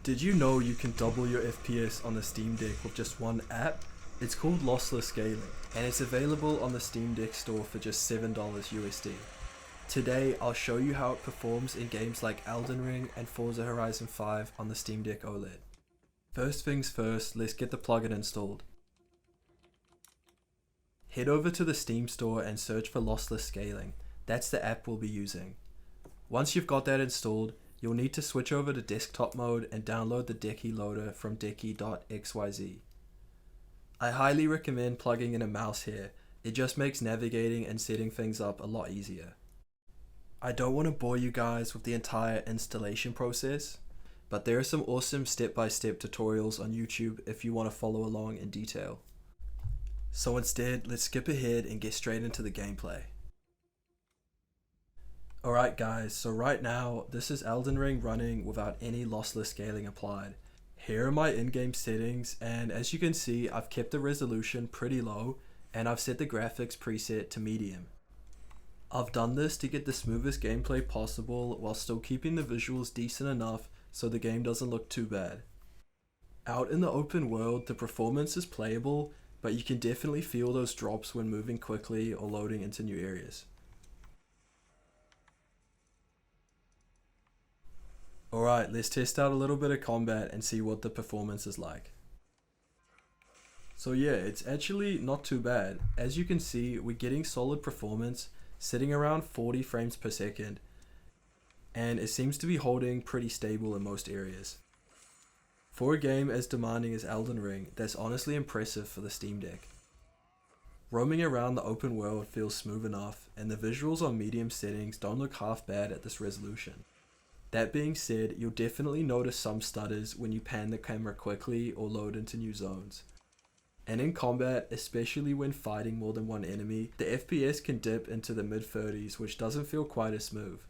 Did you know you can double your FPS on the Steam Deck with just one app? It's called Lossless Scaling, and it's available on the Steam Deck store for just $7 USD. Today, I'll show you how it performs in games like Elden Ring and Forza Horizon 5 on the Steam Deck OLED. First things first, let's get the plugin installed. Head over to the Steam store and search for Lossless Scaling. That's the app we'll be using. Once you've got that installed, you'll need to switch over to desktop mode and download the Decky loader from decky.xyz. I highly recommend plugging in a mouse here. It just makes navigating and setting things up a lot easier. I don't want to bore you guys with the entire installation process, but there are some awesome step-by-step tutorials on YouTube if you want to follow along in detail. So instead, let's skip ahead and get straight into the gameplay. Alright guys, so right now, this is Elden Ring running without any lossless scaling applied. Here are my in-game settings, and as you can see, I've kept the resolution pretty low, and I've set the graphics preset to medium. I've done this to get the smoothest gameplay possible while still keeping the visuals decent enough so the game doesn't look too bad. Out in the open world, the performance is playable, but you can definitely feel those drops when moving quickly or loading into new areas. Alright, let's test out a little bit of combat and see what the performance is like. So yeah, it's actually not too bad. As you can see, we're getting solid performance, sitting around 40 frames per second, and it seems to be holding pretty stable in most areas. For a game as demanding as Elden Ring, that's honestly impressive for the Steam Deck. Roaming around the open world feels smooth enough, and the visuals on medium settings don't look half bad at this resolution. That being said, you'll definitely notice some stutters when you pan the camera quickly or load into new zones. And in combat, especially when fighting more than one enemy, the FPS can dip into the mid-30s, which doesn't feel quite as smooth.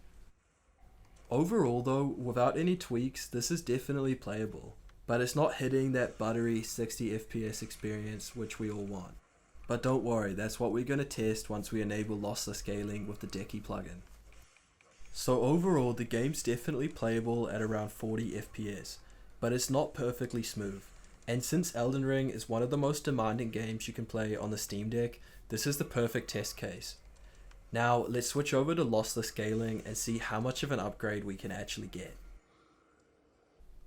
Overall though, without any tweaks, this is definitely playable, but it's not hitting that buttery 60 FPS experience which we all want. But don't worry, that's what we're going to test once we enable lossless scaling with the Decky plugin. So overall, the game's definitely playable at around 40 FPS, but it's not perfectly smooth. And since Elden Ring is one of the most demanding games you can play on the Steam Deck, this is the perfect test case. Now let's switch over to lossless scaling and see how much of an upgrade we can actually get.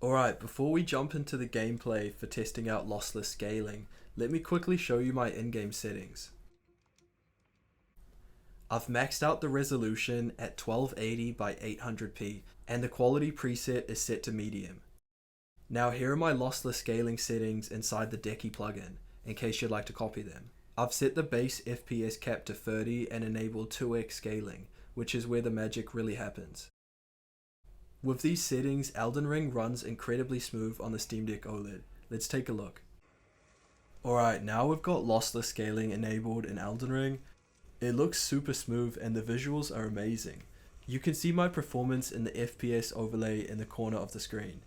Alright, before we jump into the gameplay for testing out lossless scaling, let me quickly show you my in-game settings. I've maxed out the resolution at 1280 by 800p, and the quality preset is set to medium. Now here are my lossless scaling settings inside the Decky plugin, in case you'd like to copy them. I've set the base FPS cap to 30 and enabled 2x scaling, which is where the magic really happens. With these settings, Elden Ring runs incredibly smooth on the Steam Deck OLED. Let's take a look. Alright, now we've got lossless scaling enabled in Elden Ring. It looks super smooth and the visuals are amazing. You can see my performance in the FPS overlay in the corner of the screen.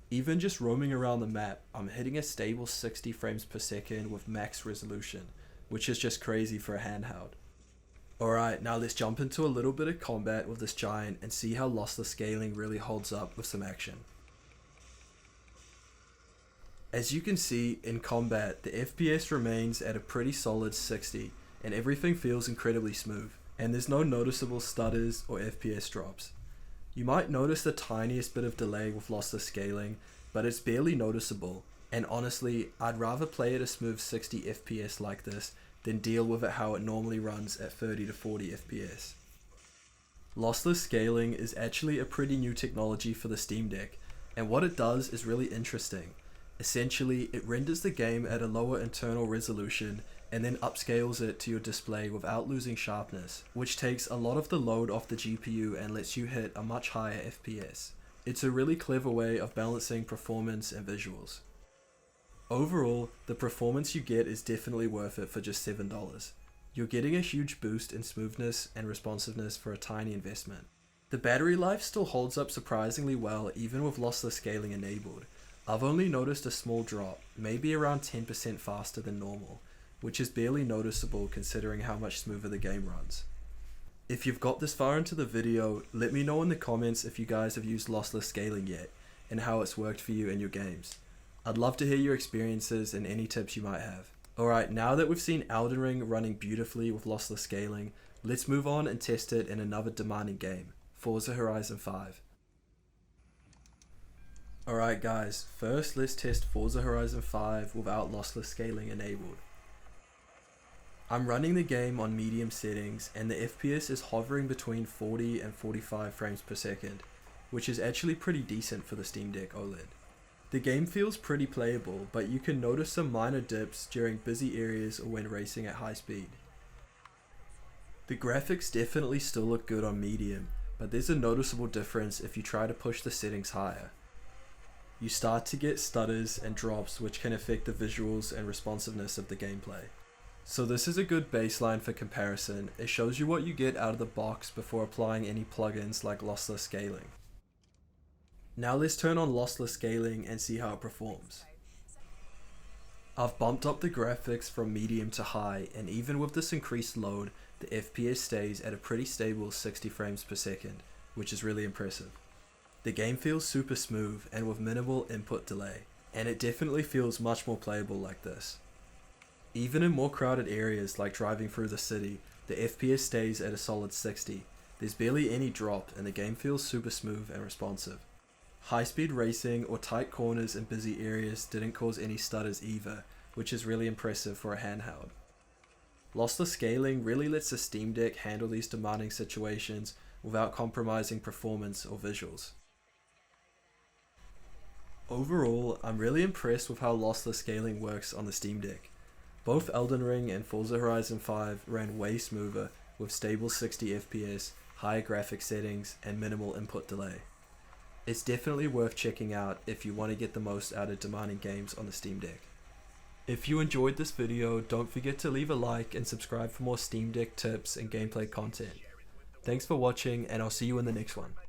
Even just roaming around the map, I'm hitting a stable 60 frames per second with max resolution, which is just crazy for a handheld. Alright, now let's jump into a little bit of combat with this giant and see how lossless scaling really holds up with some action. As you can see, in combat, the FPS remains at a pretty solid 60, and everything feels incredibly smooth, and there's no noticeable stutters or FPS drops. You might notice the tiniest bit of delay with lossless scaling, but it's barely noticeable, and honestly, I'd rather play at a smooth 60 FPS like this than deal with it how it normally runs at 30 to 40 FPS. Lossless scaling is actually a pretty new technology for the Steam Deck, and what it does is really interesting. Essentially, it renders the game at a lower internal resolution and then upscales it to your display without losing sharpness, which takes a lot of the load off the GPU and lets you hit a much higher FPS. It's a really clever way of balancing performance and visuals. Overall, the performance you get is definitely worth it for just $7. You're getting a huge boost in smoothness and responsiveness for a tiny investment. The battery life still holds up surprisingly well even with lossless scaling enabled. I've only noticed a small drop, maybe around 10% faster than normal, which is barely noticeable considering how much smoother the game runs. If you've got this far into the video, let me know in the comments if you guys have used lossless scaling yet, and how it's worked for you in your games. I'd love to hear your experiences and any tips you might have. Alright, now that we've seen Elden Ring running beautifully with lossless scaling, let's move on and test it in another demanding game, Forza Horizon 5. Alright guys, first let's test Forza Horizon 5 without lossless scaling enabled. I'm running the game on medium settings and the FPS is hovering between 40 and 45 frames per second, which is actually pretty decent for the Steam Deck OLED. The game feels pretty playable, but you can notice some minor dips during busy areas or when racing at high speed. The graphics definitely still look good on medium, but there's a noticeable difference if you try to push the settings higher. You start to get stutters and drops which can affect the visuals and responsiveness of the gameplay. So this is a good baseline for comparison. It shows you what you get out of the box before applying any plugins like lossless scaling. Now let's turn on lossless scaling and see how it performs. I've bumped up the graphics from medium to high, and even with this increased load, the FPS stays at a pretty stable 60 frames per second, which is really impressive. The game feels super smooth and with minimal input delay, and it definitely feels much more playable like this. Even in more crowded areas like driving through the city, the FPS stays at a solid 60. There's barely any drop and the game feels super smooth and responsive. High-speed racing or tight corners in busy areas didn't cause any stutters either, which is really impressive for a handheld. Lossless scaling really lets the Steam Deck handle these demanding situations without compromising performance or visuals. Overall, I'm really impressed with how lossless scaling works on the Steam Deck. Both Elden Ring and Forza Horizon 5 ran way smoother with stable 60 FPS, higher graphic settings, and minimal input delay. It's definitely worth checking out if you want to get the most out of demanding games on the Steam Deck. If you enjoyed this video, don't forget to leave a like and subscribe for more Steam Deck tips and gameplay content. Thanks for watching, and I'll see you in the next one.